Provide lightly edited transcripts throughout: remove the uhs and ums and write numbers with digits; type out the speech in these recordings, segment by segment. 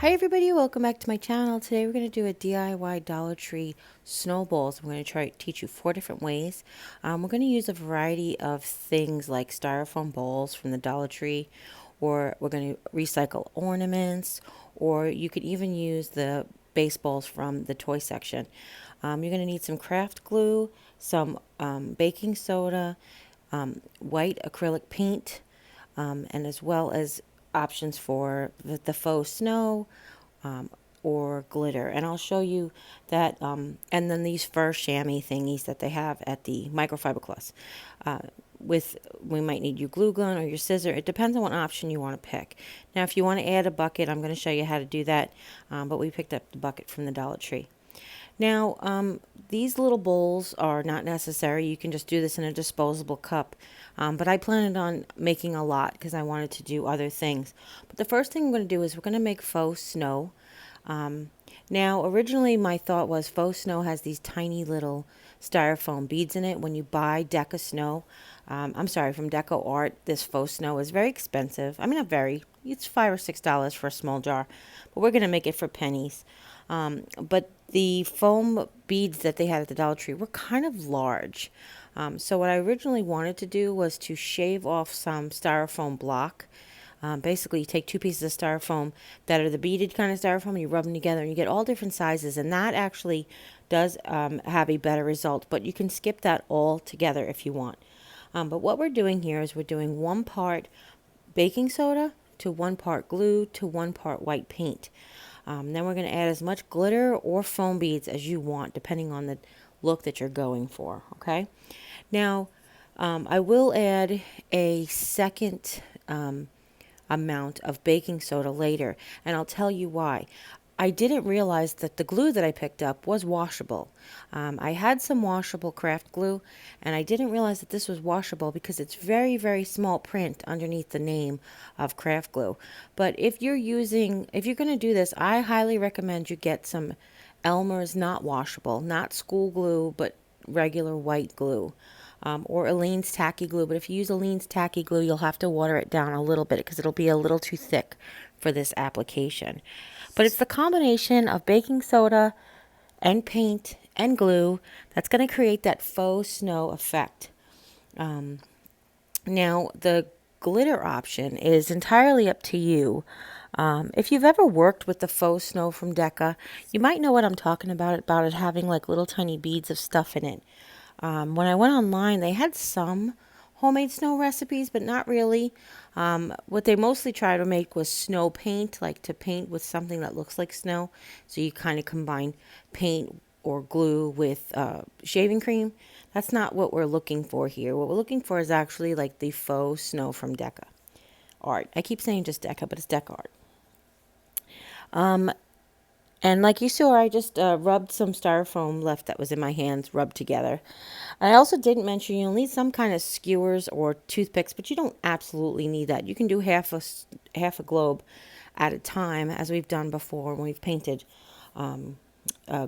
Hi everybody, welcome back to my channel. Today we're going to do a DIY Dollar Tree snowballs. I'm going to try to teach you 4 different ways. We're going to use a variety of things like styrofoam bowls from the Dollar Tree, or we're going to recycle ornaments, or you could even use the baseballs from the toy section. You're going to need some craft glue, some baking soda, white acrylic paint, and as well as options for the faux snow or glitter. And I'll show you that, and then these fur chamois thingies that they have at the microfiber cloths. We might need your glue gun or your scissor. It depends on what option you want to pick. Now, if you want to add a bucket, I'm going to show you how to do that, but we picked up the bucket from the Dollar Tree. Now, these little bowls are not necessary. You can just do this in a disposable cup. But I planned on making a lot because I wanted to do other things. But the first thing I'm going to do is we're going to make faux snow. Now, originally my thought was faux snow has these tiny little styrofoam beads in it. When you buy Deca Snow, from Deco Art, this faux snow is very expensive. I mean, not very. It's $5 or $6 for a small jar. But we're going to make it for pennies. But the foam beads that they had at the Dollar Tree were kind of large. So what I originally wanted to do was to shave off some styrofoam block. Basically, you take 2 pieces of styrofoam that are the beaded kind of styrofoam, and you rub them together, and you get all different sizes, and that actually does have a better result. But you can skip that all together if you want. But what we're doing here is we're doing 1 part baking soda to 1 part glue to 1 part white paint. Then we're going to add as much glitter or foam beads as you want, depending on the look that you're going for. Okay. Now, I will add a second amount of baking soda later, and I'll tell you why. I didn't realize that the glue that I picked up was washable. I had some washable craft glue, and I didn't realize that this was washable because it's very, very small print underneath the name of craft glue. But if you're going to do this, I highly recommend you get some Elmer's not washable, not school glue, but regular white glue. Or Aleene's tacky glue. But if you use Aleene's tacky glue, you'll have to water it down a little bit because it'll be a little too thick for this application. But it's the combination of baking soda and paint and glue that's going to create that faux snow effect. Now, the glitter option is entirely up to you. If you've ever worked with the faux snow from Deca, you might know what I'm talking about it having like little tiny beads of stuff in it. When I went online, they had some homemade snow recipes, but not really. What they mostly try to make was snow paint, like to paint with something that looks like snow. So you kind of combine paint or glue with shaving cream. That's not what we're looking for here. What we're looking for is actually like the faux snow from Deca Art. I keep saying just Deca, but it's Deca Art. And like you saw, I just rubbed some styrofoam left that was in my hands, rubbed together. And I also didn't mention you'll need some kind of skewers or toothpicks, but you don't absolutely need that. You can do half a globe at a time, as we've done before when we've painted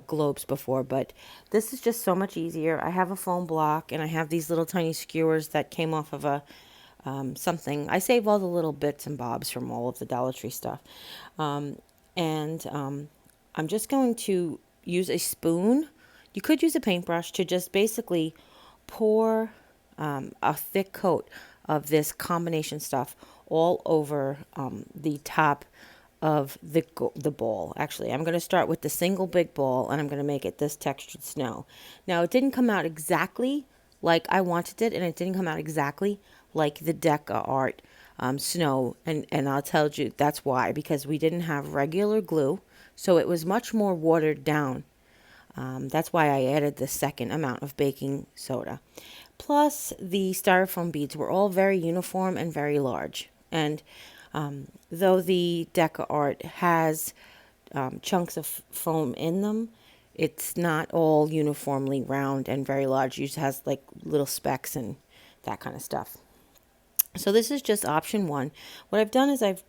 globes before. But this is just so much easier. I have a foam block, and I have these little tiny skewers that came off of a something. I save all the little bits and bobs from all of the Dollar Tree stuff. I'm just going to use a spoon. You could use a paintbrush to just basically pour a thick coat of this combination stuff all over the top of the ball. Actually, I'm going to start with the single big ball, and I'm going to make it this textured snow. Now, it didn't come out exactly like I wanted it, and it didn't come out exactly like the Deca Art snow, and I'll tell you that's why, because we didn't have regular glue, so it was much more watered down. That's why I added the second amount of baking soda. Plus, the styrofoam beads were all very uniform and very large. And though the Deca Art has chunks of foam in them, it's not all uniformly round and very large. It usually has like little specks and that kind of stuff. So this is just option 1. What I've done is I've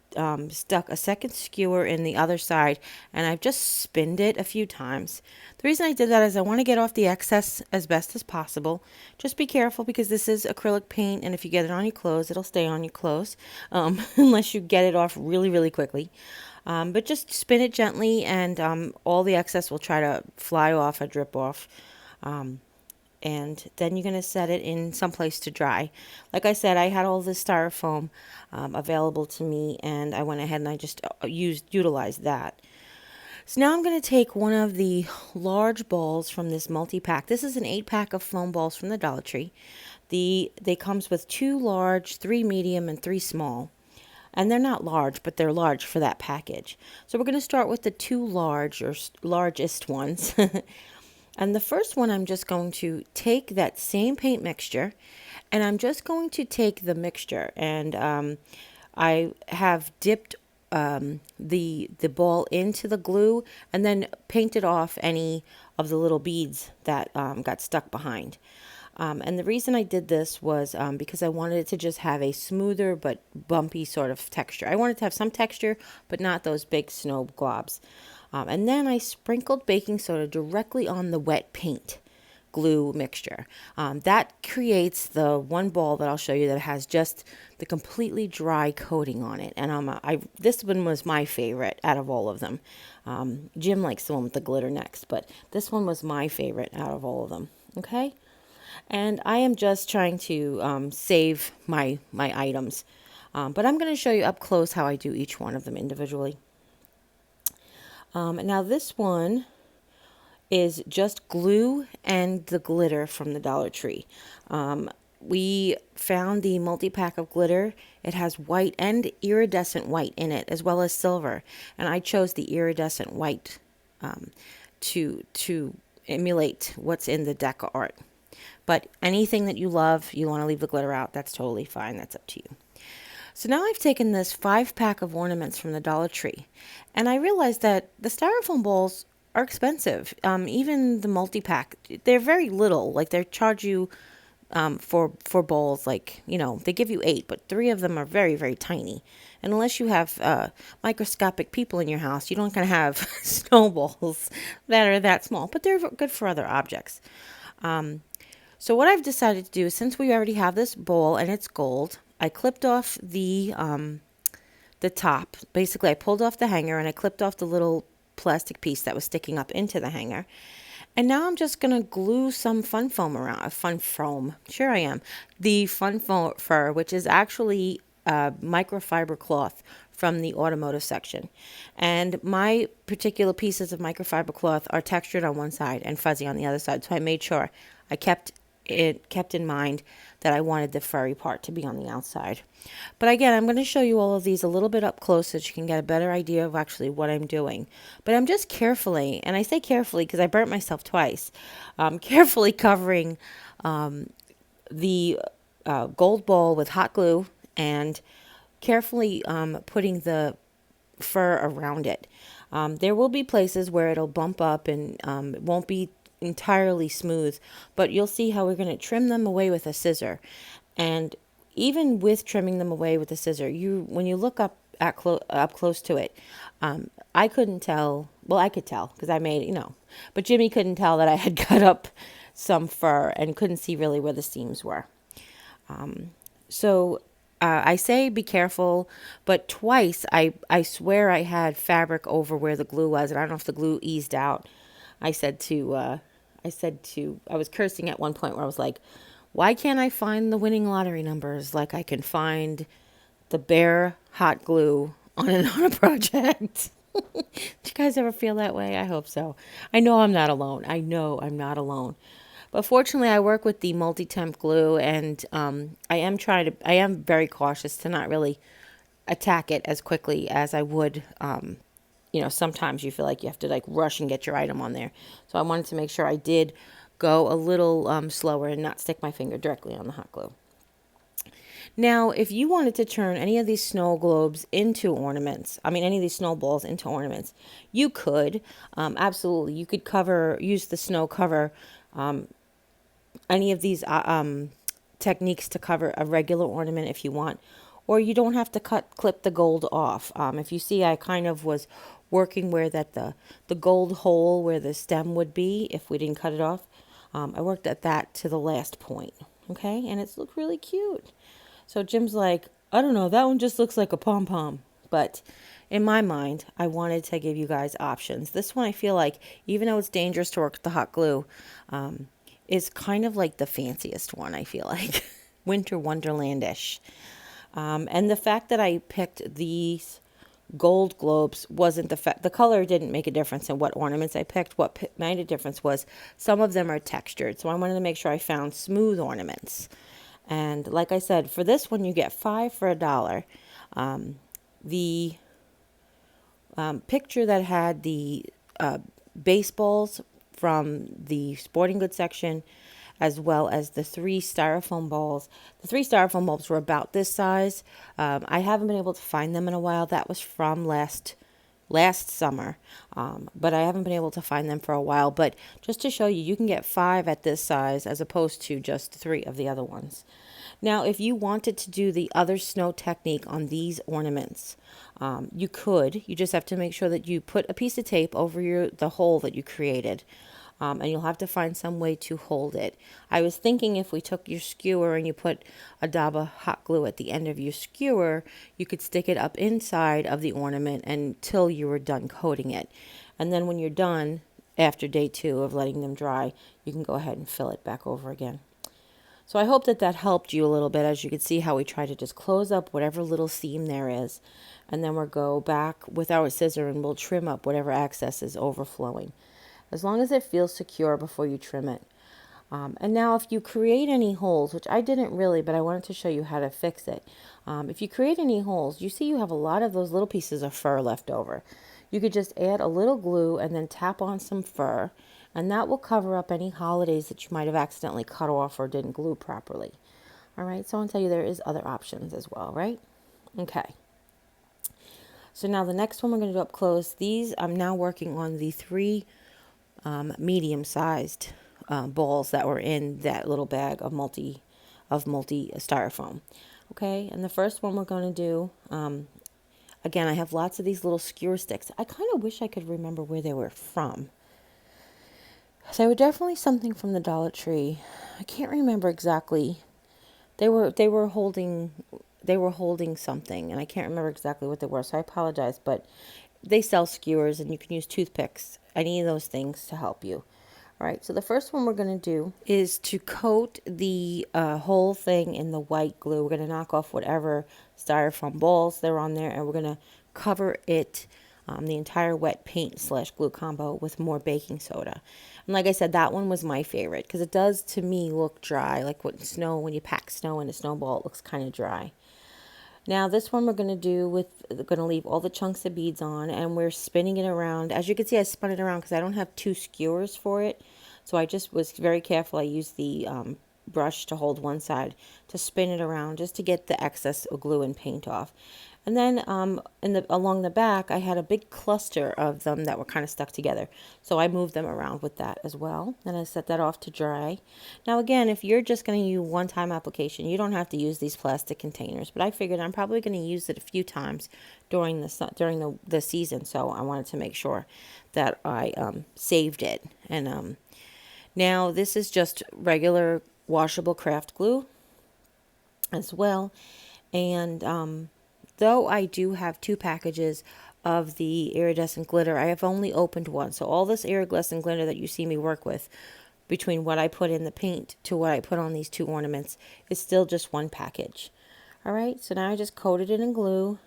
stuck a second skewer in the other side, and I've just spinned it a few times. The reason I did that is I want to get off the excess as best as possible. Just be careful because this is acrylic paint, and if you get it on your clothes, it'll stay on your clothes unless you get it off really, really quickly. But just spin it gently, and all the excess will try to fly off or drip off. Um, and then you're going to set it in some place to dry. Like I said, I had all this styrofoam available to me, and I went ahead and I just utilized that. So now I'm going to take one of the large balls from this multi-pack. This is an 8-pack of foam balls from the Dollar Tree. They comes with 2 large, 3 medium, and 3 small. And they're not large, but they're large for that package. So we're going to start with the 2 large or largest ones. And the first one, I'm just going to take that same paint mixture, and I'm just going to take the mixture, and I have dipped the ball into the glue and then painted off any of the little beads that got stuck behind. And the reason I did this was because I wanted it to just have a smoother but bumpy sort of texture. I wanted to have some texture, but not those big snow globs. And then I sprinkled baking soda directly on the wet paint glue mixture. That creates the one ball that I'll show you that has just the completely dry coating on it. And this one was my favorite out of all of them. Jim likes the one with the glitter next, but this one was my favorite out of all of them. Okay? And I am just trying to save my items. But I'm going to show you up close how I do each one of them individually. Now this one is just glue and the glitter from the Dollar Tree. We found the multi-pack of glitter. It has white and iridescent white in it, as well as silver. And I chose the iridescent white to emulate what's in the deco art. But anything that you love, you want to leave the glitter out, that's totally fine. That's up to you. So now I've taken this 5-pack of ornaments from the Dollar Tree, and I realized that the styrofoam balls are expensive. Even the multi-pack, they're very little. Like, they charge you for bowls, like, they give you 8, but 3 of them are very, very tiny. And unless you have microscopic people in your house, you don't gonna have snowballs that are that small, but they're good for other objects. So what I've decided to do is, since we already have this bowl and it's gold, I clipped off the top. Basically, I pulled off the hanger and I clipped off the little plastic piece that was sticking up into the hanger. And now I'm just going to glue some fun foam around. Fun foam. Sure I am. The fun fur, which is actually microfiber cloth from the automotive section. And my particular pieces of microfiber cloth are textured on one side and fuzzy on the other side. So I made sure I kept in mind that I wanted the furry part to be on the outside. But again, I'm going to show you all of these a little bit up close so that you can get a better idea of actually what I'm doing. But I'm just carefully, and I say carefully because I burnt myself twice, carefully covering the gold ball with hot glue and carefully putting the fur around it. There will be places where it'll bump up and it won't be entirely smooth, but you'll see how we're going to trim them away with a scissor. And even with trimming them away with a scissor, when you look up close to it, I couldn't tell. Well, I could tell because I made but Jimmy couldn't tell that I had cut up some fur and couldn't see really where the seams were. So I say be careful, but twice I swear I had fabric over where the glue was, and I don't know if the glue eased out. I was cursing at one point where I was like, why can't I find the winning lottery numbers like I can find the bare hot glue on a project? Do you guys ever feel that way? I hope so. I know I'm not alone. But fortunately, I work with the multi-temp glue, and I am very cautious to not really attack it as quickly as I would. Sometimes you feel like you have to rush and get your item on there. So I wanted to make sure I did go a little slower and not stick my finger directly on the hot glue. Now, if you wanted to turn any of these snow globes into ornaments, any of these snowballs into ornaments, you could. Absolutely. You could use the snow cover, any of these techniques to cover a regular ornament if you want. Or you don't have to clip the gold off. If you see, I kind of was working where the gold hole where the stem would be if we didn't cut it off. I worked at that to the last point. Okay, and it's looked really cute. So Jim's like, I don't know, that one just looks like a pom-pom. But in my mind, I wanted to give you guys options. This one, I feel like, even though it's dangerous to work with the hot glue, is kind of like the fanciest one, I feel like. Winter Wonderland-ish. And the fact that I picked these gold globes wasn't the color didn't make a difference in what ornaments I picked. What made a difference was some of them are textured. So I wanted to make sure I found smooth ornaments. And like I said, for this one, you get 5 for $1. The picture that had the baseballs from the sporting goods section, as well as the 3 styrofoam balls. The 3 styrofoam balls were about this size. I haven't been able to find them in a while. That was from last summer, but I haven't been able to find them for a while. But just to show you, you can get 5 at this size as opposed to just 3 of the other ones. Now, if you wanted to do the other snow technique on these ornaments, you could. You just have to make sure that you put a piece of tape over the hole that you created. And you'll have to find some way to hold it. I was thinking if we took your skewer and you put a dab of hot glue at the end of your skewer, you could stick it up inside of the ornament until you were done coating it. And then when you're done, after day 2 of letting them dry, you can go ahead and fill it back over again. So I hope that helped you a little bit. As you can see how we try to just close up whatever little seam there is. And then we'll go back with our scissor and we'll trim up whatever excess is overflowing, as long as it feels secure before you trim it. And now if you create any holes, which I didn't really, but I wanted to show you how to fix it. If you create any holes, you see you have a lot of those little pieces of fur left over. You could just add a little glue and then tap on some fur, and that will cover up any holidays that you might have accidentally cut off or didn't glue properly. All right, so I'll tell you there is other options as well, right? Okay. So now the next one we're going to do up close. These, I'm now working on the 3 medium-sized balls that were in that little bag of multi styrofoam. Okay, and the first one we're going to do, again, I have lots of these little skewer sticks. I kind of wish I could remember where they were from. So they were definitely something from the Dollar Tree. I can't remember exactly. They were holding something, and I can't remember exactly what they were, so I apologize, but they sell skewers, and you can use toothpicks, any of those things to help you. All right, so the first one we're going to do is to coat the whole thing in the white glue. We're going to knock off whatever styrofoam balls they're on there, and we're going to cover it, the entire wet paint / glue combo, with more baking soda. And like I said, that one was my favorite because it does, to me, look dry. Like when you pack snow in a snowball, it looks kind of dry. Now this one we're going to do going to leave all the chunks of beads on, and we're spinning it around. As you can see, I spun it around because I don't have 2 skewers for it. So I just was very careful. I used the brush to hold one side to spin it around just to get the excess of glue and paint off. And then along the back, I had a big cluster of them that were kind of stuck together. So I moved them around with that as well. And I set that off to dry. Now again, if you're just going to use one-time application, you don't have to use these plastic containers. But I figured I'm probably going to use it a few times during the season. So I wanted to make sure that I saved it. And now this is just regular washable craft glue as well. And though I do have 2 packages of the iridescent glitter, I have only opened one. So all this iridescent glitter that you see me work with, between what I put in the paint to what I put on these 2 ornaments, is still just one package. All right, so now I just coated it in glue.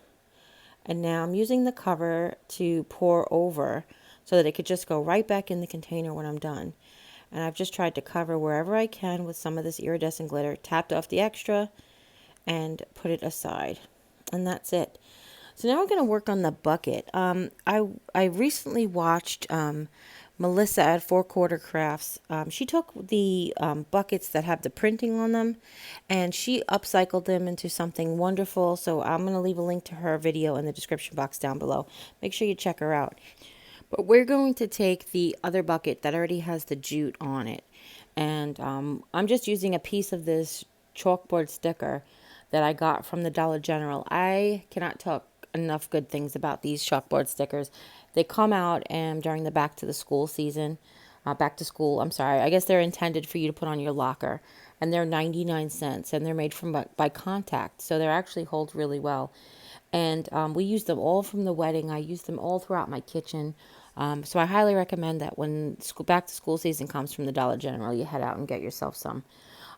And now I'm using the cover to pour over so that it could just go right back in the container when I'm done. And I've just tried to cover wherever I can with some of this iridescent glitter, tapped off the extra, and put it aside. And that's it. So now we're going to work on the bucket. I recently watched Melissa at 4 Quarter Crafts. She took the buckets that have the printing on them, and she upcycled them into something wonderful. So I'm going to leave a link to her video in the description box down below. Make sure you check her out. But we're going to take the other bucket that already has the jute on it. And I'm just using a piece of this chalkboard sticker that I got from the Dollar General. I cannot talk enough good things about these chalkboard stickers. They come out during the back to school, I'm sorry. I guess they're intended for you to put on your locker. And they're 99 cents, and they're made by contact. So they actually hold really well. And we used them all from the wedding. I used them all throughout my kitchen. So I highly recommend that when back to school season comes from the Dollar General, you head out and get yourself some.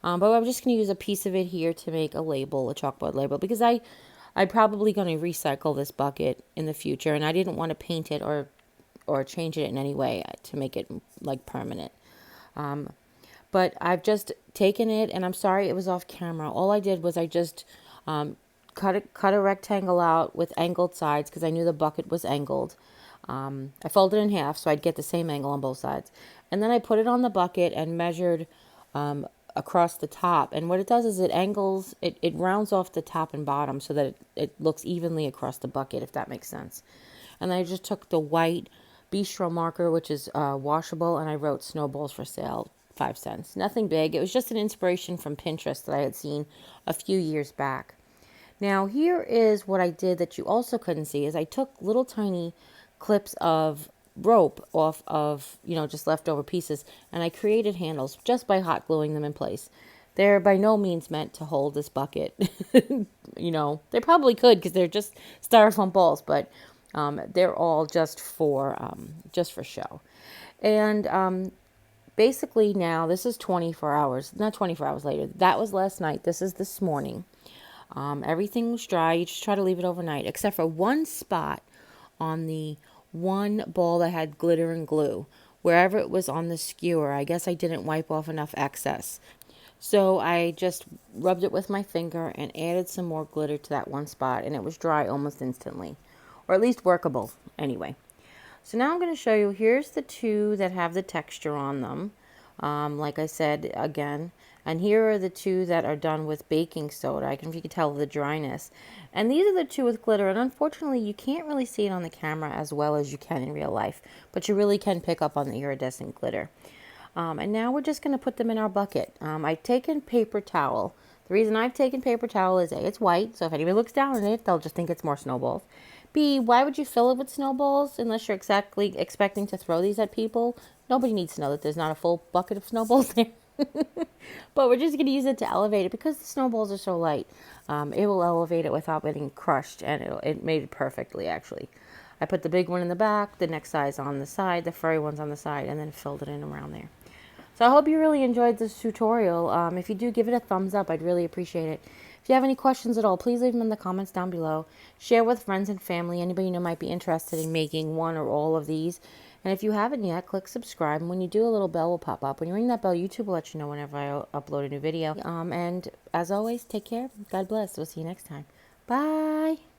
But I'm just going to use a piece of it here to make a label, a chalkboard label, because I'm probably going to recycle this bucket in the future, and I didn't want to paint it or change it in any way to make it like permanent. But I've just taken it, and I'm sorry it was off camera. All I did was I just cut a rectangle out with angled sides because I knew the bucket was angled. I folded it in half so I'd get the same angle on both sides. And then I put it on the bucket and measured across the top. And what it does is it rounds off the top and bottom so that it looks evenly across the bucket, if that makes sense. And I just took the white bistro marker, which is washable, and I wrote Snowballs for sale, 5 cents. Nothing big. It was just an inspiration from Pinterest that I had seen a few years back. Now here is what I did that you also couldn't see is I took little tiny clips of rope off of, just leftover pieces, and I created handles just by hot gluing them in place. They're by no means meant to hold this bucket. They probably could because they're just styrofoam balls, but they're all just for show. And basically now this is 24 hours, not 24 hours later. That was last night. This is this morning. Everything was dry. You just try to leave it overnight, except for one spot on the one ball that had glitter and glue. Wherever it was on the skewer, I guess I didn't wipe off enough excess. So I just rubbed it with my finger and added some more glitter to that one spot, and it was dry almost instantly, or at least workable anyway. So now I'm going to show you, here's the two that have the texture on them. Like I said, again, and here are the two that are done with baking soda. I can, if you can tell the dryness. And these are the two with glitter, and unfortunately you can't really see it on the camera as well as you can in real life, but you really can pick up on the iridescent glitter. And now we're just going to put them in our bucket. I've taken paper towel. The reason I've taken paper towel is A, it's white, so if anybody looks down on it, they'll just think it's more snowballs. B, why would you fill it with snowballs unless you're exactly expecting to throw these at people? Nobody needs to know that there's not a full bucket of snowballs there. But we're just going to use it to elevate it because the snowballs are so light. It will elevate it without getting crushed, and it made it perfectly, actually. I put the big one in the back, the next size on the side, the furry ones on the side, and then filled it in around there. So I hope you really enjoyed this tutorial. If you do, give it a thumbs up. I'd really appreciate it. If you have any questions at all, please leave them in the comments down below. Share with friends and family, anybody you know might be interested in making one or all of these. And if you haven't yet, click subscribe. And when you do, a little bell will pop up. When you ring that bell, YouTube will let you know whenever I upload a new video. And as always, take care. God bless. We'll see you next time. Bye.